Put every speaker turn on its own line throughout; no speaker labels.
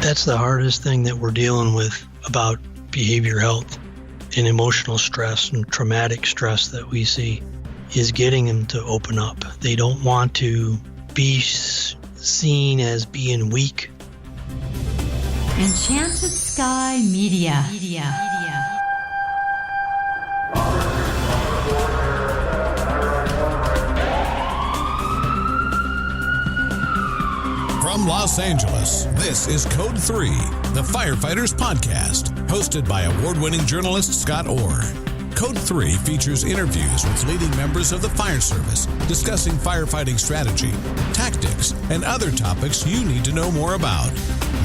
That's the hardest thing that we're dealing with about behavior health and emotional stress and traumatic stress that we see is getting them to open up. They don't want to be seen as being weak.
Enchanted Sky Media.
From Los Angeles, this is Code 3, the Firefighters Podcast, hosted by award-winning journalist Scott Orr. Code 3 features interviews with leading members of the fire service, discussing firefighting strategy, tactics, and other topics you need to know more about.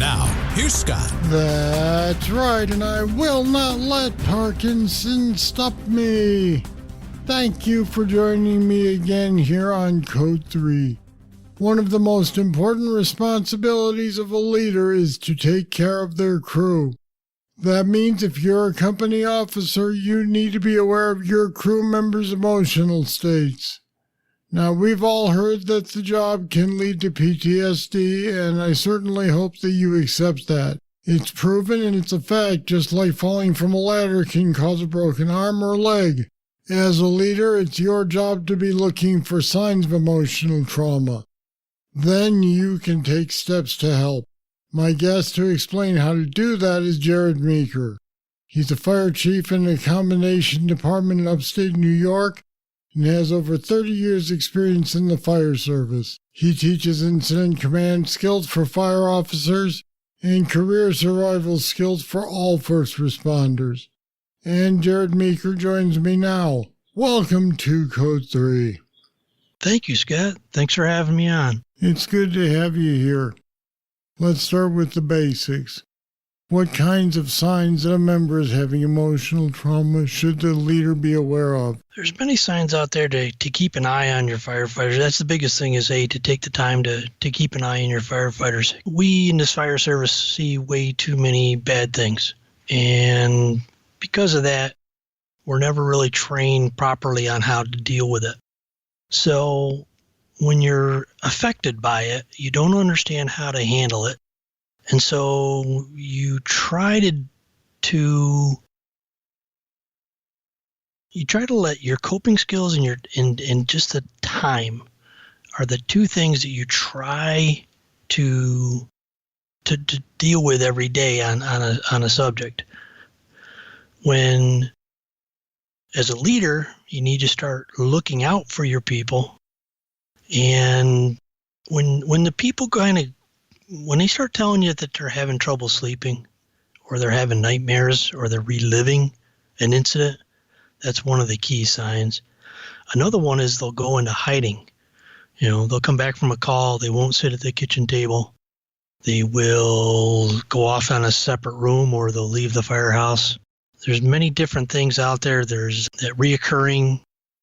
Now, here's Scott.
That's right, and I will not let Parkinson stop me. Thank you for joining me again here on Code 3. One of the most important responsibilities of a leader is to take care of their crew. That means if you're a company officer, you need to be aware of your crew members' emotional states. Now, we've all heard that the job can lead to PTSD, and I certainly hope that you accept that. It's proven and it's a fact, just like falling from a ladder can cause a broken arm or leg. As a leader, it's your job to be looking for signs of emotional trauma. Then you can take steps to help. My guest to explain how to do that is Jared Meeker. He's a fire chief in a combination department in upstate New York and has over 30 years' experience in the fire service. He teaches incident command skills for fire officers and career survival skills for all first responders. And Jared Meeker joins me now. Welcome to Code 3.
Thank you, Scott. Thanks for having me on.
It's good to have you here. Let's start with the basics. What kinds of signs that a member is having emotional trauma should the leader be aware of?
There's many signs out there to keep an eye on your firefighters. That's the biggest thing is, to take the time to keep an eye on your firefighters. We in this fire service see way too many bad things. And because of that, we're never really trained properly on how to deal with it. So when you're affected by it, you don't understand how to handle it. And so you try to let your coping skills and just the time are the two things that you try to deal with every day on a subject. When as a leader, you need to start looking out for your people. And when the people when they start telling you that they're having trouble sleeping, or they're having nightmares, or they're reliving an incident, that's one of the key signs. Another one is they'll go into hiding. They'll come back from a call. They won't sit at the kitchen table. They will go off on a separate room, or they'll leave the firehouse. There's many different things out there. There's that reoccurring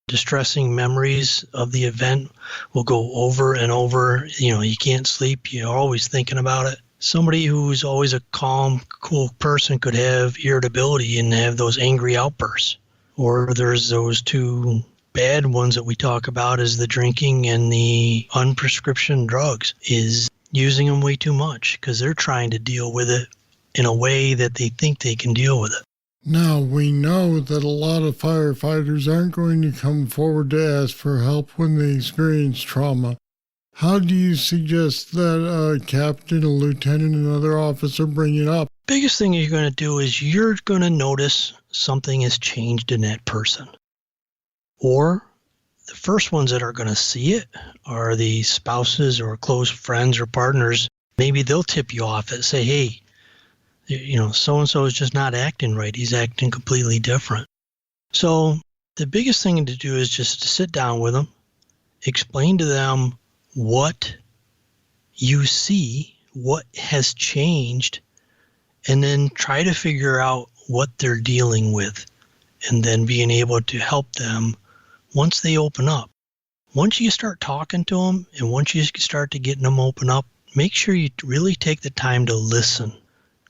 distressing memories of the event will go over and over. You can't sleep. You're always thinking about it. Somebody who's always a calm, cool person could have irritability and have those angry outbursts. Or there's those two bad ones that we talk about is the drinking and the unprescription drugs, is using them way too much because they're trying to deal with it in a way that they think they can deal with it.
Now, we know that a lot of firefighters aren't going to come forward to ask for help when they experience trauma. How do you suggest that a captain, a lieutenant, another officer bring it up?
Biggest thing you're going to do is you're going to notice something has changed in that person. Or the first ones that are going to see it are the spouses or close friends or partners. Maybe they'll tip you off and say, hey, so-and-so is just not acting right. He's acting completely different. So the biggest thing to do is just to sit down with them, explain to them what you see, what has changed, and then try to figure out what they're dealing with, and then being able to help them once they open up. Once you start talking to them, and once you start to getting them open up, make sure you really take the time to listen.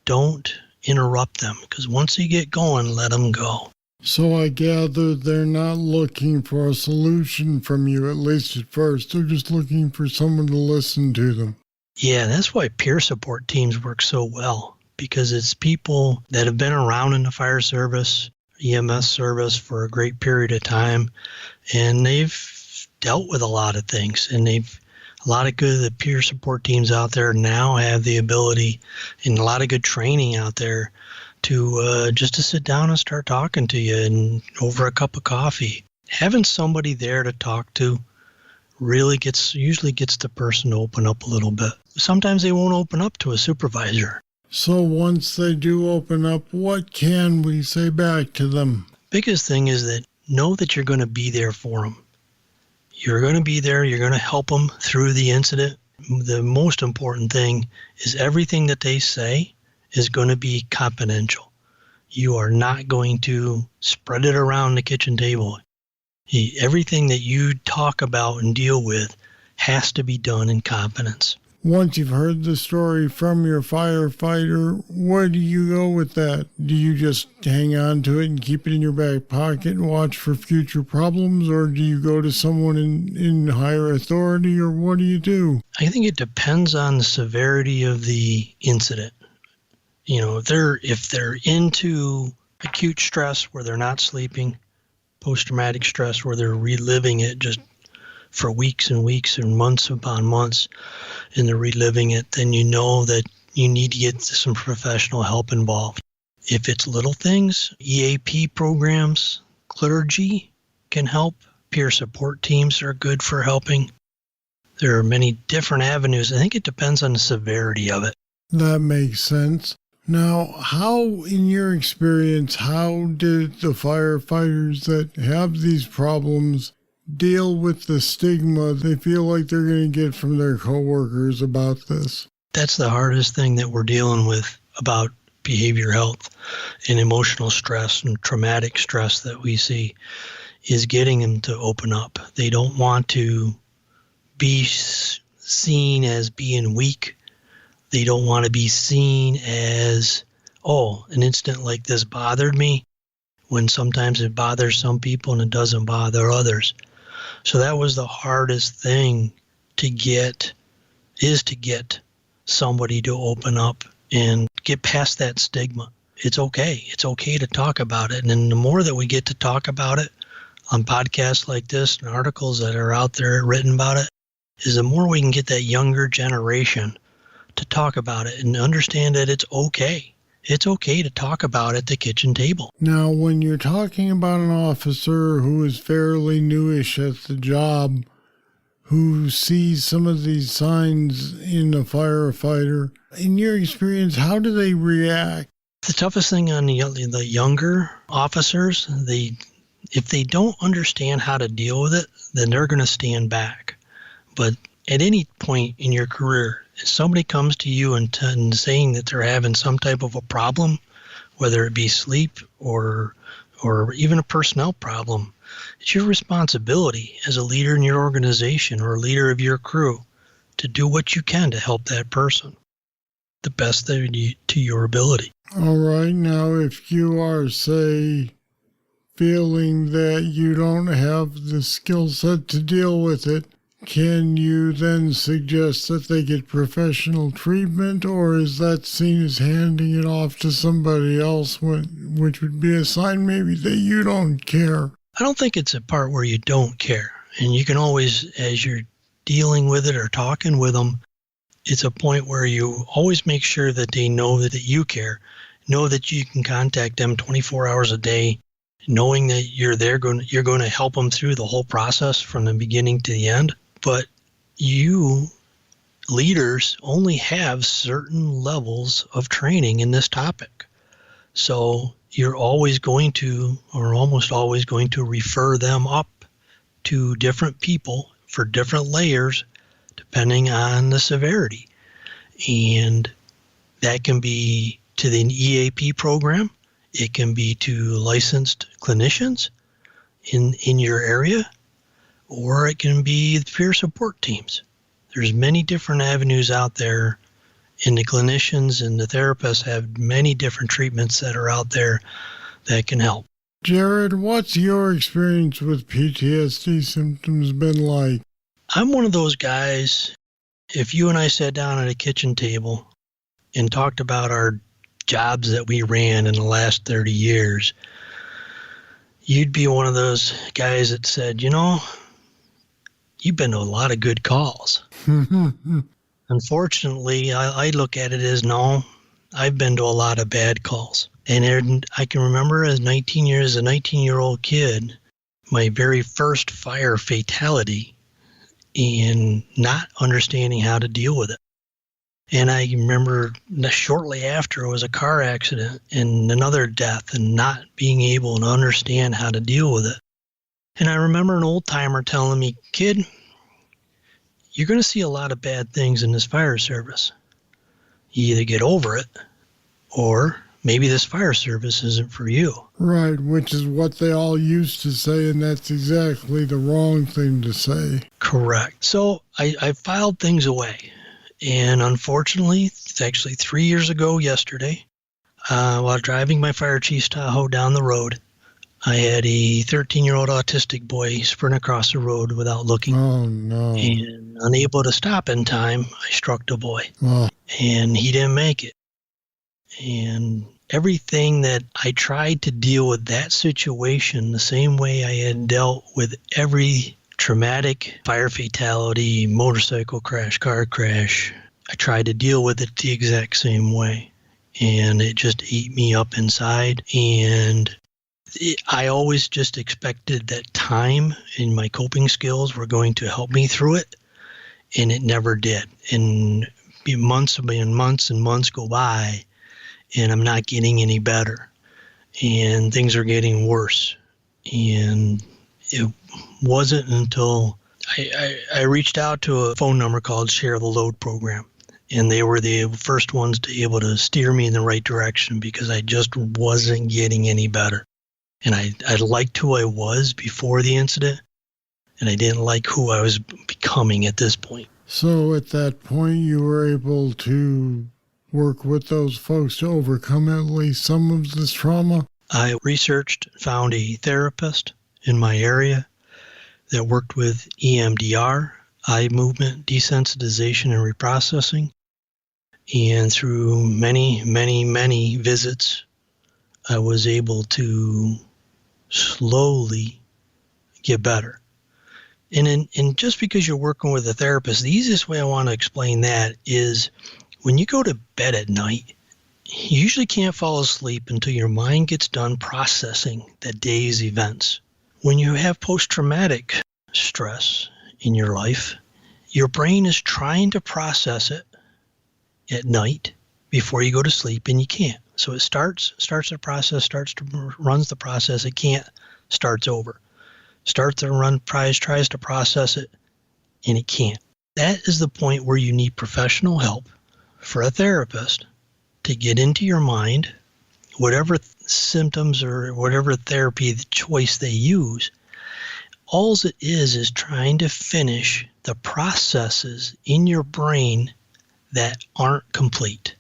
Don't interrupt them, because once they get going, let them go.
So I gather they're not looking for a solution from you, at least at first. They're just looking for someone to listen to them.
Yeah, that's why peer support teams work so well, because it's people that have been around in the fire service, EMS service for a great period of time, and they've dealt with a lot of things, and a lot of good the peer support teams out there now have the ability and a lot of good training out there to just to sit down and start talking to you and over a cup of coffee. Having somebody there to talk to usually gets the person to open up a little bit. Sometimes they won't open up to a supervisor.
So once they do open up, what can we say back to them?
Biggest thing is that know that you're going to be there for them. You're going to be there. You're going to help them through the incident. The most important thing is everything that they say is going to be confidential. You are not going to spread it around the kitchen table. Everything that you talk about and deal with has to be done in confidence.
Once you've heard the story from your firefighter, where do you go with that? Do you just hang on to it and keep it in your back pocket and watch for future problems, or do you go to someone in higher authority, or what do you do?
I think it depends on the severity of the incident. You know, if they're into acute stress where they're not sleeping, post-traumatic stress where they're reliving it just for weeks and weeks and months upon months, and they're reliving it, then you know that you need to get some professional help involved. If it's little things, EAP programs, clergy can help. Peer support teams are good for helping. There are many different avenues. I think it depends on the severity of it.
That makes sense. Now, how, in your experience, how did the firefighters that have these problems deal with the stigma they feel like they're going to get from their coworkers about this?
That's the hardest thing that we're dealing with about behavior health and emotional stress and traumatic stress that we see is getting them to open up. They don't want to be seen as being weak. They don't want to be seen as, oh, an incident like this bothered me, when sometimes it bothers some people and it doesn't bother others. So that was the hardest thing to get, is to get somebody to open up and get past that stigma. It's okay. It's okay to talk about it. And then the more that we get to talk about it on podcasts like this and articles that are out there written about it, is the more we can get that younger generation to talk about it and understand that it's okay. It's okay to talk about it at the kitchen table.
Now, when you're talking about an officer who is fairly newish at the job, who sees some of these signs in a firefighter, in your experience, how do they react?
The toughest thing on the younger officers, if they don't understand how to deal with it, then they're going to stand back. But at any point in your career, if somebody comes to you and saying that they're having some type of a problem, whether it be sleep or even a personnel problem, it's your responsibility as a leader in your organization or a leader of your crew to do what you can to help that person the best to your ability.
All right. Now, if you are, say, feeling that you don't have the skill set to deal with it, can you then suggest that they get professional treatment, or is that seen as handing it off to somebody else, which would be a sign maybe that you don't care?
I don't think it's a part where you don't care. And you can always, as you're dealing with it or talking with them, it's a point where you always make sure that they know that you care, know that you can contact them 24 hours a day, knowing that you're going to help them through the whole process from the beginning to the end. But you leaders only have certain levels of training in this topic. So you're always going to, or almost always going to, refer them up to different people for different layers depending on the severity. And that can be to the EAP program. It can be to licensed clinicians in your area, or it can be the peer support teams. There's many different avenues out there, and the clinicians and the therapists have many different treatments that are out there that can help.
Jared, what's your experience with PTSD symptoms been like?
I'm one of those guys If you and I sat down at a kitchen table and talked about our jobs that we ran in the last 30 years, you'd be one of those guys that said, you've been to a lot of good calls. Unfortunately, I look at it as, no, I've been to a lot of bad calls. And I can remember as a 19-year-old kid, my very first fire fatality and not understanding how to deal with it. And I remember shortly after it was a car accident and another death and not being able to understand how to deal with it. And I remember an old timer telling me, kid, you're going to see a lot of bad things in this fire service. You either get over it or maybe this fire service isn't for you.
Right, which is what they all used to say, and that's exactly the wrong thing to say.
Correct. So I filed things away. And unfortunately, it's actually 3 years ago yesterday, while driving my fire chief's Tahoe down the road, I had a 13-year-old autistic boy sprint across the road without looking.
Oh, no.
And unable to stop in time, I struck the boy.
Oh.
And he didn't make it. And everything that I tried to deal with that situation the same way I had dealt with every traumatic fire fatality, motorcycle crash, car crash, I tried to deal with it the exact same way. And it just ate me up inside. And I always just expected that time and my coping skills were going to help me through it. And it never did. And months and months go by, and I'm not getting any better. And things are getting worse. And it wasn't until I reached out to a phone number called Share the Load program. And they were the first ones to be able to steer me in the right direction because I just wasn't getting any better. And I liked who I was before the incident, and I didn't like who I was becoming at this point.
So at that point, you were able to work with those folks to overcome at least some of this trauma?
I researched, found a therapist in my area that worked with EMDR, eye movement desensitization and reprocessing. And through many visits, I was able to slowly get better. And just because you're working with a therapist, the easiest way I want to explain that is when you go to bed at night, you usually can't fall asleep until your mind gets done processing that day's events. When you have post-traumatic stress in your life, your brain is trying to process it at night before you go to sleep, and you can't. So it starts the process, runs the process. It can't, starts over. Starts to run, tries to process it, and it can't. That is the point where you need professional help for a therapist to get into your mind, whatever symptoms or whatever therapy the choice they use. All it is trying to finish the processes in your brain that aren't complete.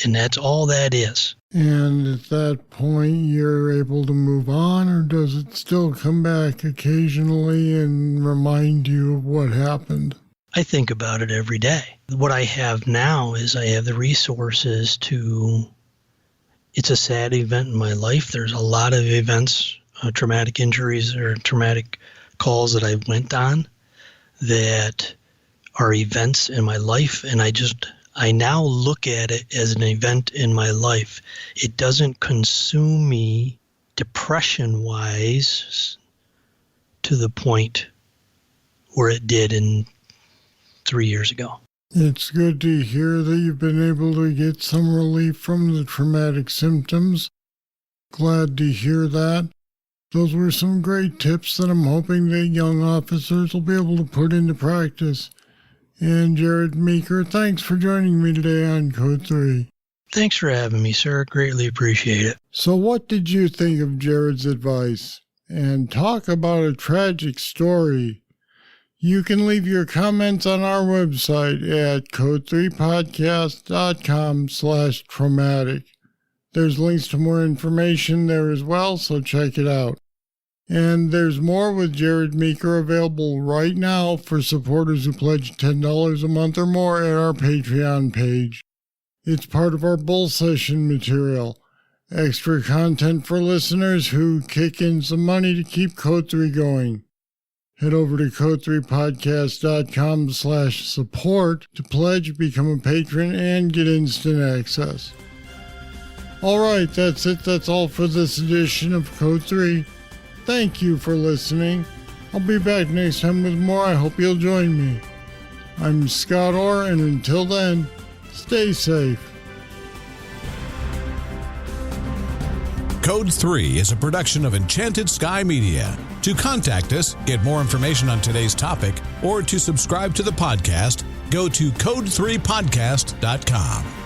And that's all that is.
And at that point, you're able to move on, or does it still come back occasionally and remind you of what happened?
I think about it every day. What I have now is I have the resources to, it's a sad event in my life. There's a lot of events, traumatic injuries or traumatic calls that I went on that are events in my life, and I now look at it as an event in my life. It doesn't consume me depression-wise to the point where it did in 3 years ago.
It's good to hear that you've been able to get some relief from the traumatic symptoms. Glad to hear that. Those were some great tips that I'm hoping that young officers will be able to put into practice. And Jared Meeker, thanks for joining me today on Code 3.
Thanks for having me, sir. Greatly appreciate it.
So what did you think of Jared's advice? And talk about a tragic story. You can leave your comments on our website at code3podcast.com/traumatic. There's links to more information there as well, so check it out. And there's more with Jared Meeker available right now for supporters who pledge $10 a month or more at our Patreon page. It's part of our Bull Session material. Extra content for listeners who kick in some money to keep Code 3 going. Head over to code3podcast.com/support to pledge, become a patron, and get instant access. All right, that's it. That's all for this edition of Code 3. Thank you for listening. I'll be back next time with more. I hope you'll join me. I'm Scott Orr, and until then, stay safe.
Code 3 is a production of Enchanted Sky Media. To contact us, get more information on today's topic, or to subscribe to the podcast, go to code3podcast.com.